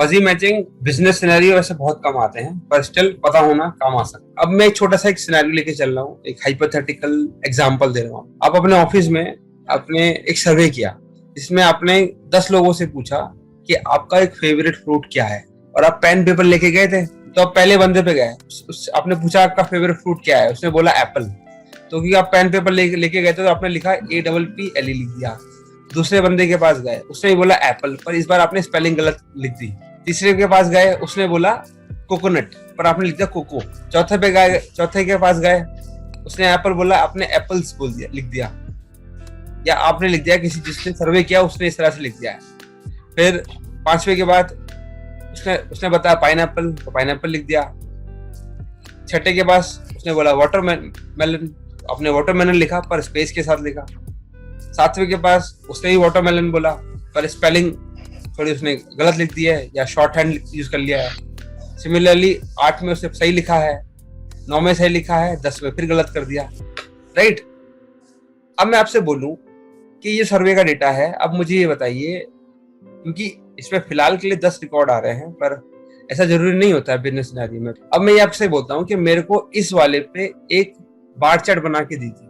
Fuzzy matching business scenario वैसे बहुत कम आते हैं, पर स्टिल पता होना काम आ सकता है। अब मैं एक छोटा सा एक सिनेरियो लेके चल रहा हूँ, एक हाइपोथेटिकल एग्जांपल दे रहा हूँ। आप अपने ऑफिस में आपने एक सर्वे किया, जिसमें आपने 10 लोगों से पूछा कि आपका एक फेवरेट फ्रूट क्या है, और आप पेन पेपर लेके गए थे। तो आप पहले बंदे पे गए, आपने पूछा आपका फेवरेट फ्रूट क्या है, उसने बोला एप्पल। तो क्योंकि आप पेन पेपर लेके गए थे, तो आपने लिखा APPLE लिख दिया। दूसरे बंदे के पास गए, उसने भी बोला एप्पल, पर इस बार आपने स्पेलिंग गलत लिख दी। तीसरे के पास गए, उसने बोला कोकोनट, पर आपने लिख दिया कोको। चौथे के पास गए, उसने एप्पल बोला, आपने एप्पल्स बोल दिया, लिख दिया। या आपने लिख दिया, किसी जिसने सर्वे किया उसने इस तरह से लिख दिया है। फिर पांचवे के बाद उसने बताया पाइनएप्पल, तो पाइनएप्पल लिख दिया। छठे के पास उसने बोला वाटरमेलन, आपने वाटरमेलन लिखा पर स्पेस के साथ लिखा। सातवें के पास उसने ही वाटरमेलन बोला, पर स्पेलिंग थोड़ी उसने गलत लिख दी है या शॉर्ट हैंड यूज कर लिया है। सिमिलरली 8 में उसने सही लिखा है, 9 में सही लिखा है, 10 में फिर गलत कर दिया। राइट। अब मैं आपसे बोलूं कि ये सर्वे का डेटा है, अब मुझे ये बताइए, क्योंकि इसमें फिलहाल के लिए 10 रिकॉर्ड आ रहे हैं, पर ऐसा जरूरी नहीं होता है बिजनेस सिनेरियो में। अब मैं ये आपसे बोलता हूँ कि मेरे को इस वाले पे एक बार चार्ट बना के दीजिए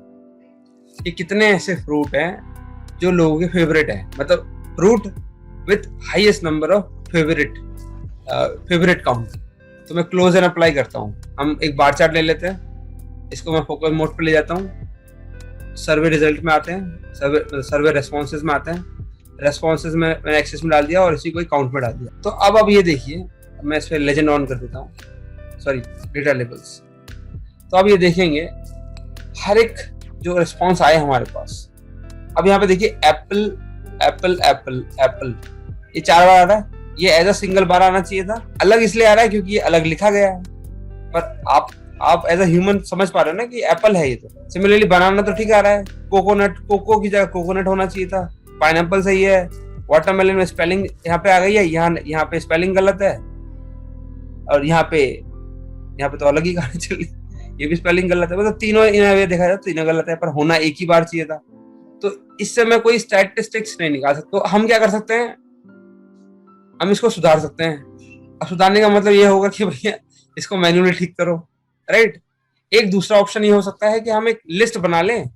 कि कितने ऐसे फ्रूट हैं जो लोगों के फेवरेट है, मतलब fruit with highest number of favourite count. तो मैं क्लोज एंड अप्लाई करता हूँ। हम एक बार चार्ट ले लेते हैं, इसको मैं फोकस मोड पे ले जाता हूँ, सर्वे रिजल्ट में आते हैं, सर्वे रेस्पॉन्सेज में आते हैं। रेस्पॉन्सेज में मैंने एक्सेस में डाल दिया और इसी को काउंट में डाल दिया। तो अब ये देखिए, मैं इस पर लेजेंड ऑन कर देता हूँ, सॉरी डेटा लेबल्स। तो अब ये देखेंगे हर एक जो रिस्पॉन्स आए हमारे पास। अब यहाँ पे देखिए एप्पल एप्पल एप्पल एप्पल, ये 4 बार आ रहा है। ये एज अ सिंगल बार आना चाहिए था, अलग इसलिए आ रहा है क्योंकि ये अलग लिखा गया है। पर आप एज अ ह्यूमन समझ पा रहे हो ना कि एप्पल है ये। तो सिमिलरली बनाना तो ठीक आ रहा है, कोकोनट, कोको की जगह कोकोनट होना चाहिए था। पाइनएप्पल सही है। वाटरमेलन में स्पेलिंग यहाँ पे आ गई है, यहाँ पे स्पेलिंग गलत है, और यहाँ पे तो अलग ही कहानी चल रही, ये भी स्पेलिंग गलत है। मतलब तीनों इन्हें देखा जाए तो तीनों गलत है, पर होना एक ही बार चाहिए था। तो इससे मैं कोई स्टैटिस्टिक्स नहीं निकाल सकता। तो हम क्या कर सकते हैं, हम इसको सुधार सकते हैं। अब सुधारने का मतलब ये होगा कि भैया इसको मैन्युअली ठीक करो। राइट। एक दूसरा ऑप्शन ये हो सकता है कि हम एक लिस्ट बना लें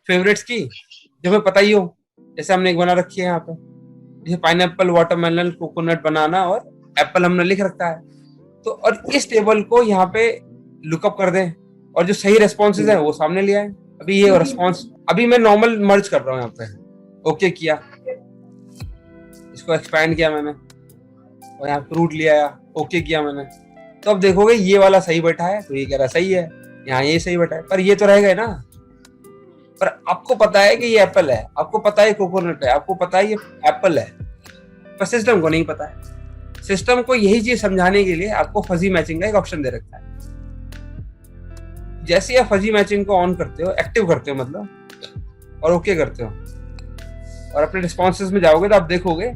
फेवरेट्स की, जो हमें पता ही हो। जैसे हमने एक बना रखी है यहाँ पे, जैसे पाइनएप्पल, वाटरमेलन, कोकोनट, बनाना और एप्पल हमने लिख रखा है। तो और इस टेबल को यहाँ पे लुकअप कर दें, और जो सही रेस्पॉन्सेज है वो सामने ले आए। अभी ये रेस्पॉन्स, अभी मैं नॉर्मल मर्ज कर रहा हूँ यहाँ पे, ओके किया, इसको एक्सपैंड किया मैंने, और यहाँ फ्रूट लिया, ओके किया मैंने। तो अब देखोगे ये वाला सही बैठा है, तो ये कह रहा सही है, यहाँ ये सही बैठा है, पर ये तो रह गए ना। पर आपको पता है कि ये एप्पल है, आपको पता है कोकोनट है, आपको पता है ये एप्पल है, पर सिस्टम को नहीं पता है। सिस्टम को यही चीज समझाने के लिए आपको फजी मैचिंग का एक ऑप्शन दे रखा है। जैसे आप फजी मैचिंग को ऑन करते हो, एक्टिव करते हो मतलब, और ओके करते हो, और अपने रिस्पॉन्सेज में जाओगे, तो आप देखोगे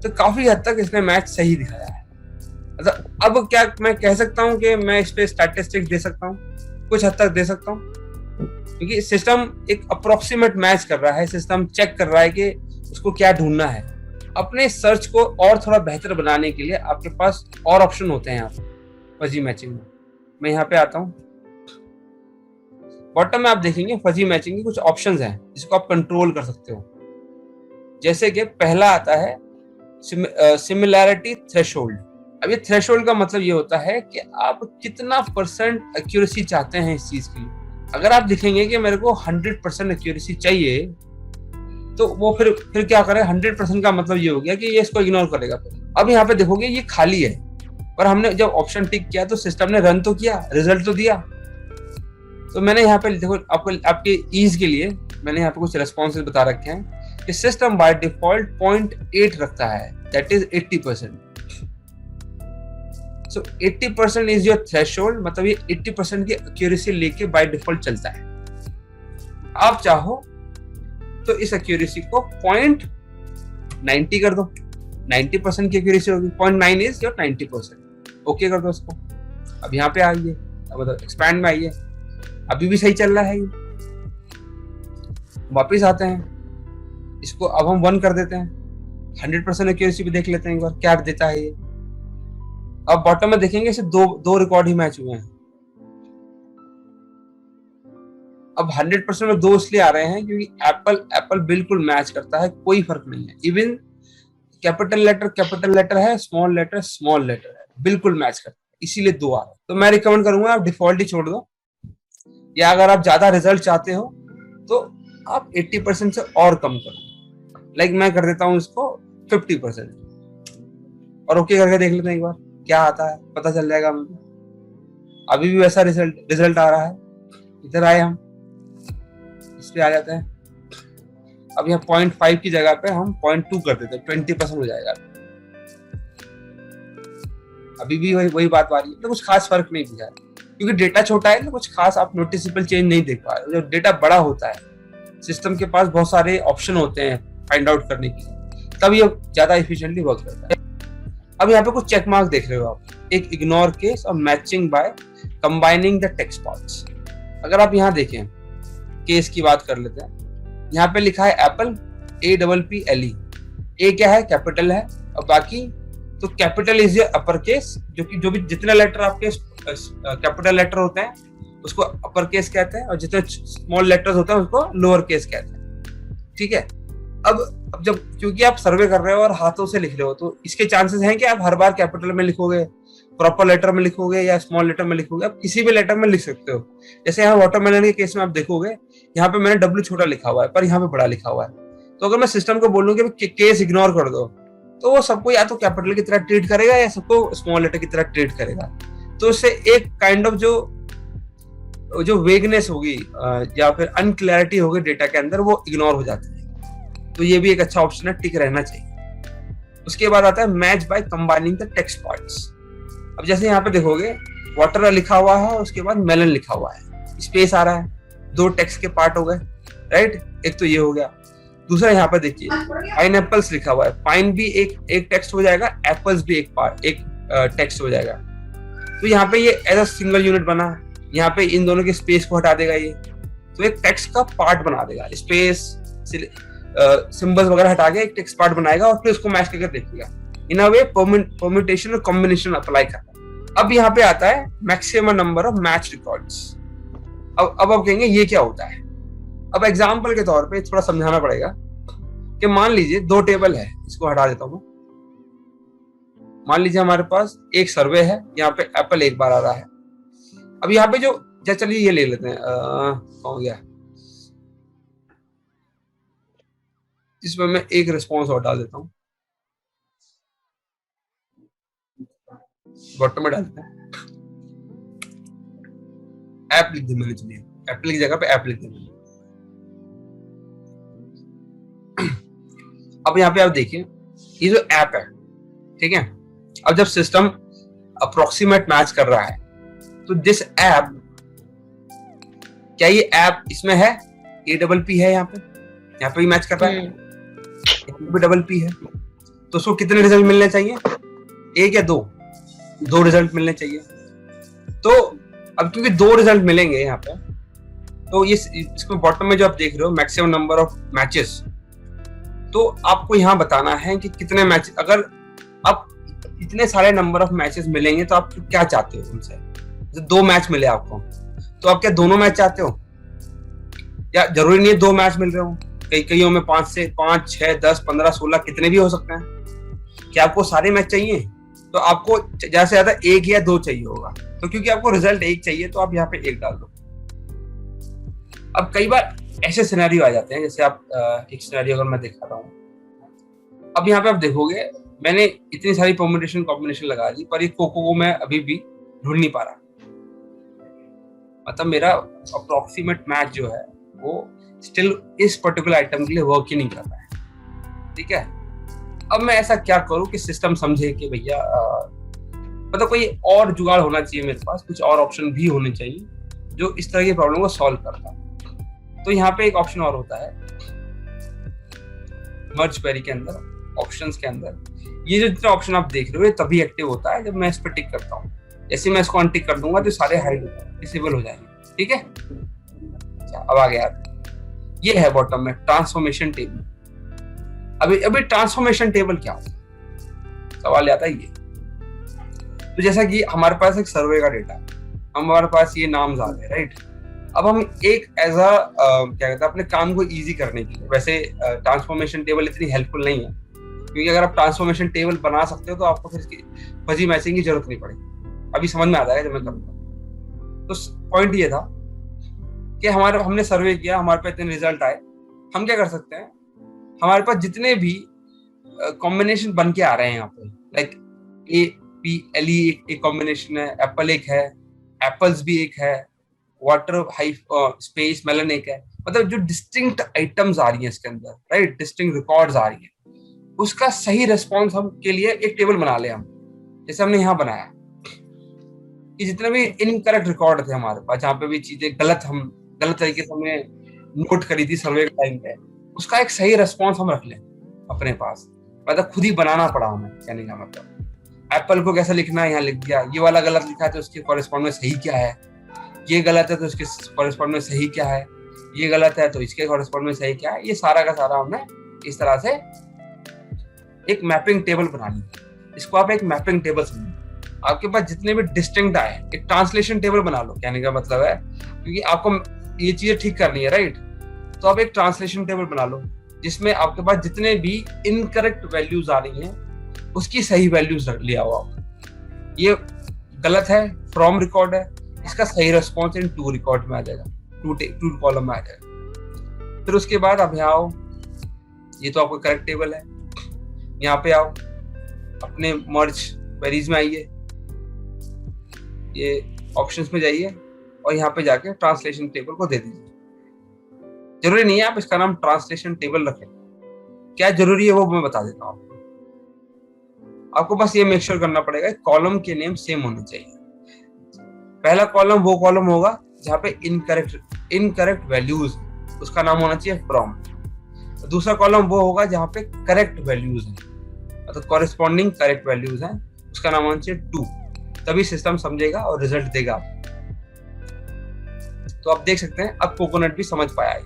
तो काफी हद तक इसने मैच सही दिखाया है। मतलब अब क्या मैं कह सकता हूँ कि मैं इस पे स्टैटिस्टिक्स दे सकता हूँ, कुछ हद तक दे सकता हूँ, क्योंकि सिस्टम एक अप्रोक्सीमेट मैच कर रहा है। सिस्टम चेक कर रहा है कि उसको क्या ढूंढना है। अपने सर्च को और थोड़ा बेहतर बनाने के लिए आपके पास और ऑप्शन होते हैं यहाँ पे फजी मैचिंग में। मैं यहाँ पे आता हूँ, बॉटम में आप देखेंगे फजी मैचिंग के कुछ ऑप्शंस हैं जिसको आप कंट्रोल कर सकते हो। जैसे कि पहला आता है सिमिलैरिटी थ्रेशोल्ड। अब ये थ्रेशोल्ड का मतलब ये होता है कि आप कितना % एक्यूरेसी चाहते हैं इस चीज के लिए। अगर आप देखेंगे कि मेरे को 100% एक्यूरेसी चाहिए, तो वो फिर क्या करे, 100% का मतलब ये हो गया कि ये इसको इग्नोर करेगा। अब यहाँ पे देखोगे ये खाली है, पर हमने जब ऑप्शन टिक किया तो सिस्टम ने रन तो किया, रिजल्ट तो दिया। तो मैंने यहाँ पे देखो, आपके ईज के लिए मैंने यहाँ पे कुछ रेस्पॉन्सेज बता रखे हैं कि सिस्टम बाय डिफॉल्ट 0.8 रखता है, that is 80%। So 80% is your threshold, मतलब ये 80% की एक्यूरेसी लेके बाय डिफॉल्ट चलता है। आप चाहो तो इस एक्यूरेसी को 0.90 कर दो, 90% की एक्यूरेसी होगी। 0.9 इज योर 90%, ओके कर दो इसको। अब यहाँ पे आइए, मतलब एक्सपैंड में आइए, अभी भी सही चल रहा है ये। वापिस आते हैं, इसको अब हम 1 कर देते हैं, 100% एक्यूरेसी भी देख लेते हैं एक बार क्या देता है ये। अब बॉटम में देखेंगे इसे दो रिकॉर्ड ही मैच हुए हैं। अब 100% में दो इसलिए आ रहे हैं क्योंकि एप्पल बिल्कुल मैच करता है, कोई फर्क नहीं है। इवन कैपिटल लेटर है, स्मॉल लेटर है, बिल्कुल मैच करता है, इसीलिए दो आ रहे हैं। तो मैं रिकमेंड करूंगा आप डिफॉल्ट ही छोड़ दो, या अगर आप ज्यादा रिजल्ट चाहते हो तो आप 80% से और कम करो। लाइक मैं कर देता हूँ इसको 50% और ओके करके देख लेते हैं एक बार क्या आता है, पता चल जाएगा मुझे। अभी भी वैसा रिजल्ट आ रहा है। इधर आए हम, इस पे आ जाते हैं। अब यहाँ 0.5 की जगह पे हम 0.2 कर देते हैं, 20% हो जाएगा। अभी भी वही बात आ रही है, तो कुछ खास फर्क नहीं दिखा है क्योंकि डेटा छोटा है, तो कुछ खास आप नोटिसेबल चेंज नहीं देख पा रहे। जब डेटा बड़ा होता है, सिस्टम के पास बहुत सारे ऑप्शन होते हैं फाइंड आउट करने के लिए, तब ये ज्यादा एफिशिएंटली वर्क करता है। अब यहाँ पे कुछ चेक मार्क देख रहे हो आप, एक इग्नोर केस और matching by combining the text parts. अगर आप यहाँ देखें, केस की बात कर लेते हैं। यहाँ पे लिखा है एप्पल APPLE। ए क्या है, कैपिटल है, और बाकी तो कैपिटल इज अपर केस, जो भी जितने लेटर आपके कैपिटल लेटर होते हैं उसको अपर केस कहते हैं, और जितने स्मॉल लेटर्स होते हैं उसको लोअर केस कहते हैं। ठीक है। अब जब क्योंकि आप सर्वे कर रहे हो और हाथों से लिख रहे हो, तो इसके चांसेस हैं कि आप हर बार कैपिटल में लिखोगे, प्रॉपर लेटर में लिखोगे या स्मॉल लेटर में लिखोगे। आप किसी भी लेटर में लिख सकते हो। जैसे यहाँ वाटरमेलन के केस में आप देखोगे, यहाँ पे मैंने W छोटा लिखा हुआ है पर यहाँ पे बड़ा लिखा हुआ है। तो अगर मैं सिस्टम को बोलूँ कि केस इग्नोर कर दो, तो वो सबको या तो कैपिटल की तरह ट्रीट करेगा या सबको स्मॉल लेटर की तरह ट्रीट करेगा। तो इससे एक काइंड ऑफ जो वेगनेस होगी या फिर अनक्लैरिटी होगी डेटा के अंदर, वो इग्नोर हो जाती है। तो ये भी एक अच्छा ऑप्शन है, टिक रहना चाहिए। उसके बाद आता है match by combining the text parts. अब जैसे यहाँ पे देखोगे वाटर लिखा हुआ है, उसके बाद मेलन लिखा हुआ है, स्पेस आ रहा है, दो टेक्स्ट के पार्ट हो गए, राइट। एक तो ये हो गया। दूसरा यहाँ पे देखिए पाइन एप्पल्स लिखा हुआ है, पाइन भी एक टेक्स्ट हो जाएगा, एप्पल्स भी एक टेक्स्ट हो जाएगा। तो यहाँ पे ये एज अ सिंगल यूनिट बना, यहाँ पे इन दोनों के स्पेस को हटा देगा ये, तो एक टेक्स्ट का पार्ट बना देगा। स्पेस सिंबल्स वगैरह हटा के एक टेक्स्ट पार्ट बनाएगा और फिर उसको मैच करके देखेगा। इन अ वे परम्यूटेशन और कॉम्बिनेशन अप्लाई करता है। अब यहाँ पे आता है maximum number of match records. अब आप कहेंगे ये क्या होता है। अब एग्जाम्पल के तौर पे थोड़ा समझाना पड़ेगा कि मान लीजिए दो टेबल है, इसको हटा देता हूँ। मान लीजिए हमारे पास एक सर्वे है, यहाँ पे एप्पल एक बार आ रहा है। अब यहाँ पे जो चलिए ये ले लेते हैं, हो गया, इसमें मैं एक रिस्पॉन्स और डाल देता हूँ, बॉटम में डालते हैं ऐप लिख दी मैंने। चलिए एप्पल की जगह पे ऐप लिख दी मैंने। अब यहाँ पे आप देखिए ये जो ऐप है, ठीक है। अब जब सिस्टम अप्रोक्सीमेट मैच कर रहा है, तो दिस ऐप, क्या ये ऐप इसमें है, APP है, यहाँ पे भी मैच कर रहा है, APP है, तो उसको कितने रिजल्ट मिलने चाहिए, एक या दो रिजल्ट मिलने चाहिए। तो अब क्योंकि दो रिजल्ट मिलेंगे यहाँ पे, तो इसको बॉटम में जो आप देख रहे हो मैक्सिमम नंबर ऑफ मैचेस, तो आपको यहाँ बताना है कि कितने मैच, अगर आप इतने सारे नंबर ऑफ मैचेस मिलेंगे तो आप क्या चाहते हो उनसे। तो 2 मैच मिले आपको, तो आप क्या दोनों मैच चाहते हो, या जरूरी नहीं है 2 मैच मिल रहे हो, कईयों में 5 से 5, 6, 10, 15, 16 कितने भी हो सकते हैं। क्या आपको सारे मैच चाहिए, तो आपको ज्यादा से ज्यादा 1 या 2 चाहिए होगा। तो क्योंकि आपको रिजल्ट 1 चाहिए, तो आप यहाँ पे 1 डाल दो। अब कई बार ऐसे सिनेरियो आ जाते हैं, जैसे आप एक सिनेरियो अगर मैं दिखाता हूँ। अब यहाँ पे आप देखोगे मैंने इतनी सारी परम्यूटेशन कॉम्बिनेशन लगा दी, पर ये कोको को मैं अभी भी ढूंढ नहीं पा रहा। मतलब मेरा अप्रोक्सीमेट मैच जो है वो स्टिल इस पर्टिकुलर आइटम के लिए वर्क ही नहीं कर रहा है। ठीक है। अब मैं ऐसा क्या करूं कि सिस्टम समझे कि भैया मतलब कोई और जुगाड़ होना चाहिए मेरे पास, कुछ और ऑप्शन भी होने चाहिए जो इस तरह की प्रॉब्लम को सॉल्व करता है। तो यहाँ पे एक ऑप्शन और होता है मर्ज क्वेरी के अंदर, ऑप्शंस के अंदर। ये जो जितना ऑप्शन आप देख रहे हो ये तभी एक्टिव होता है जब मैं इस पर टिक करता हूँ। जैसे मैं इसको अनटिक कर दूंगा तो सारे हाइड डिसेबल हो जाएंगे। ठीक है। अच्छा, अब आ गया, ये है बॉटम में ट्रांसफॉर्मेशन टेबल। अभी अभी ट्रांसफॉर्मेशन टेबल क्या होता है, सवाल आता है ये। तो जैसा कि हमारे पास एक सर्वे का डेटा है, हमारे पास ये नाम्स आ गए, राइट। अब हम एक एज अ क्या कहते हैं अपने काम को इजी करने के लिए, वैसे ट्रांसफॉर्मेशन टेबल इतनी हेल्पफुल नहीं है, क्योंकि अगर आप ट्रांसफॉर्मेशन टेबल बना सकते हो तो आपको फिर इसकी फजी मैचिंग की जरूरत नहीं पड़ेगी। अभी समझ में आ जाएगा जब मैं करूँगा। तो पॉइंट ये था कि हमने सर्वे किया, हमारे पास इतने रिजल्ट आए। हम क्या कर सकते हैं, हमारे पास जितने भी कॉम्बिनेशन बन के आ रहे हैं यहाँ पे, लाइक APLE एक कॉम्बिनेशन है, एप्पल एक है, एप्पल्स भी एक है, वाटर हाई स्पेस मेलन एक है, मतलब जो डिस्टिंक्ट आइटम्स आ रही है इसके अंदर, राइट, डिस्टिंक्ट रिकॉर्ड्स आ रही है, उसका सही रिस्पॉन्स हम के लिए एक टेबल बना ले हम, जैसे हमने यहाँ बनाया कि जितने भी इनकरेक्ट रिकॉर्ड थे हमारे पास, जहाँ पे भी चीजें गलत तरीके से हमने नोट करी थी सर्वे के टाइम पे, उसका एक सही रिस्पॉन्स हम रख लें अपने पास। मतलब खुद ही बनाना पड़ा हमें, कहने का मतलब एप्पल को कैसे लिखना है यहाँ लिख दिया, ये वाला गलत लिखा है तो उसके कॉरेस्पॉन्ड में सही क्या है, ये गलत है तो इसके कॉरेस्पॉन्ड में सही क्या है, ये गलत है तो इसके कॉरेस्पॉन्ड में सही क्या है, ये सारा का सारा हमने इस तरह से एक मैपिंग टेबल बना ली। इसको आप एक मैपिंग टेबल समझो। आपके पास जितने भी डिस्टिंक्ट आए, एक ट्रांसलेशन टेबल बना लो, कहने का मतलब है, क्योंकि आपको ये चीजें ठीक करनी है, राइट। तो आप एक ट्रांसलेशन टेबल बना लो जिसमें आपके पास जितने भी इनकरेक्ट वैल्यूज आ रही हैं उसकी सही वैल्यूज ले आओ आप। ये गलत है, फ्रॉम रिकॉर्ड है, इसका सही रिस्पॉन्स इन टू रिकॉर्ड में आ जाएगा, टू कॉलम में आ जाएगा। फिर उसके बाद आप यहाँ आओ, ये तो आपका करेक्ट टेबल है, यहाँ पे आओ, अपने मर्ज क्वेरीज में आइए, ये ऑप्शंस में जाइए और यहाँ पे जाके ट्रांसलेशन टेबल को दे दीजिए। जरूरी नहीं है आप इसका नाम ट्रांसलेशन टेबल रखें, क्या जरूरी है वो मैं बता देता हूँ आपको बस ये मेक श्योर करना पड़ेगा कॉलम के नेम सेम होने चाहिए। पहला कॉलम वो कॉलम होगा जहाँ पे इनकरेक्ट वैल्यूज, उसका नाम होना चाहिए फ्रॉम। दूसरा कॉलम वो होगा जहाँ पे करेक्ट वैल्यूज है, मतलब कॉरेस्पॉन्डिंग करेक्ट वैल्यूज है, उसका नाम होना चाहिए टू। तभी सिस्टम समझेगा और रिजल्ट देगा। तो आप देख सकते हैं अब कोकोनट भी समझ पाया है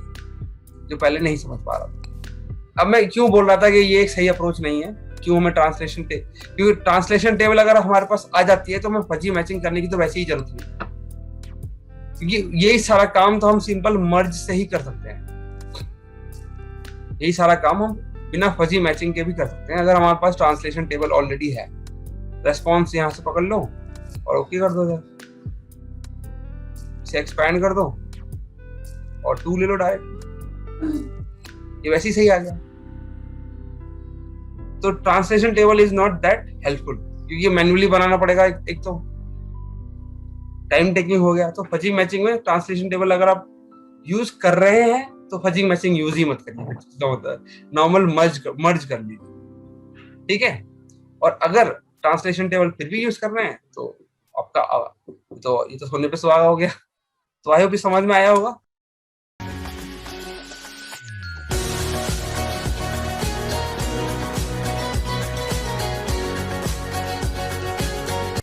जो पहले नहीं समझ पा रहा था। अब मैं क्यों बोल रहा था कि ये एक सही अप्रोच नहीं है, क्यों हमें क्योंकि ट्रांसलेशन टेबल अगर हमारे पास आ जाती है तो हमें फजी मैचिंग करने की तो वैसे ही जरूरत नहीं, क्योंकि यही सारा काम तो हम सिंपल मर्ज से ही कर सकते हैं। यही सारा काम हम बिना फजी मैचिंग के भी कर सकते हैं अगर हमारे पास ट्रांसलेशन टेबल ऑलरेडी है। रेस्पॉन्स यहाँ से पकड़ लो और ओके कर दो, इसे एक्सपैंड कर दो और टू ले लो डायरेक्ट, ये वैसे ही सही आ गया। तो translation table is not that helpful, क्योंकि ये मैन्युअली बनाना पड़ेगा, एक तो टाइम टेकिंग हो गया। तो फजी मैचिंग में ट्रांसलेशन टेबल अगर आप यूज कर रहे हैं तो फजी मैचिंग यूज ही मत करिए, नॉर्मल मर्ज कर लीजिए, ठीक है। और अगर ट्रांसलेशन टेबल फिर भी यूज कर रहे हैं तो आपका तो ये तो सोने पे सुहागा हो गया। तो आई होप समझ में आया होगा।